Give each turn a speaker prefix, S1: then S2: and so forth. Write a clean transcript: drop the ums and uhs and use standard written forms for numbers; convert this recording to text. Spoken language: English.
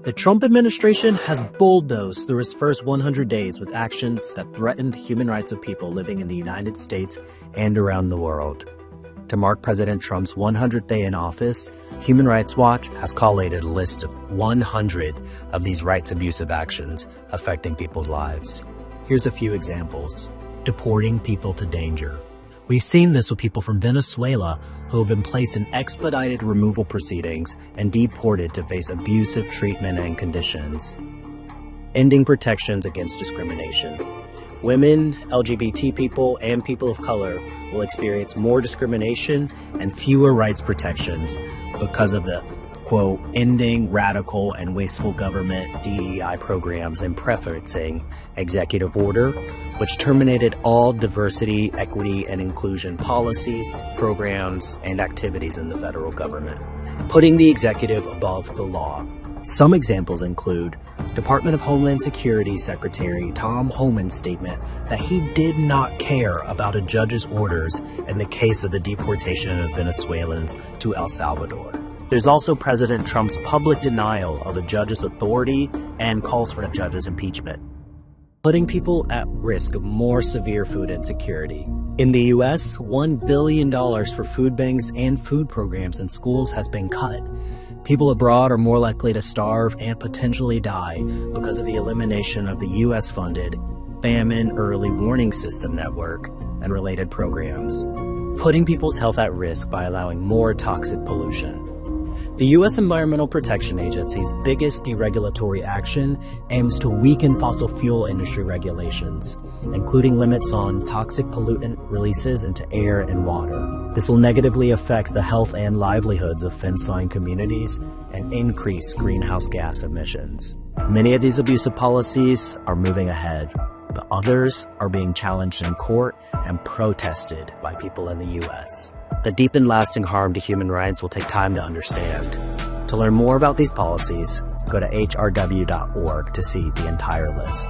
S1: The Trump administration has bulldozed through its first 100 days with actions that threatened the human rights of people living in the United States and around the world. To mark President Trump's 100th day in office, Human Rights Watch has collated a list of 100 of these rights abusive actions affecting people's lives. Here's a few examples. Deporting people to danger. We've seen this with people from Venezuela who have been placed in expedited removal proceedings and deported to face abusive treatment and conditions. Ending protections against discrimination. Women, LGBT people, and people of color will experience more discrimination and fewer rights protections because of the, quote, ending radical and wasteful government DEI programs and preferencing executive order, which terminated all diversity, equity, and inclusion policies, programs, and activities in the federal government, putting the executive above the law. Some examples include Department of Homeland Security Secretary Tom Homan's statement that he did not care about a judge's orders in the case of the deportation of Venezuelans to El Salvador. There's also President Trump's public denial of a judge's authority and calls for a judge's impeachment, putting people at risk of more severe food insecurity. In the U.S., $1 billion for food banks and food programs in schools has been cut. People abroad are more likely to starve and potentially die because of the elimination of the U.S.-funded Famine Early Warning System network and related programs, putting people's health at risk by allowing more toxic pollution. The U.S. Environmental Protection Agency's biggest deregulatory action aims to weaken fossil fuel industry regulations, including limits on toxic pollutant releases into air and water. This will negatively affect the health and livelihoods of fence-line communities and increase greenhouse gas emissions. Many of these abusive policies are moving ahead, but others are being challenged in court and protested by people in the U.S. The deep and lasting harm to human rights will take time to understand. To learn more about these policies, go to hrw.org to see the entire list.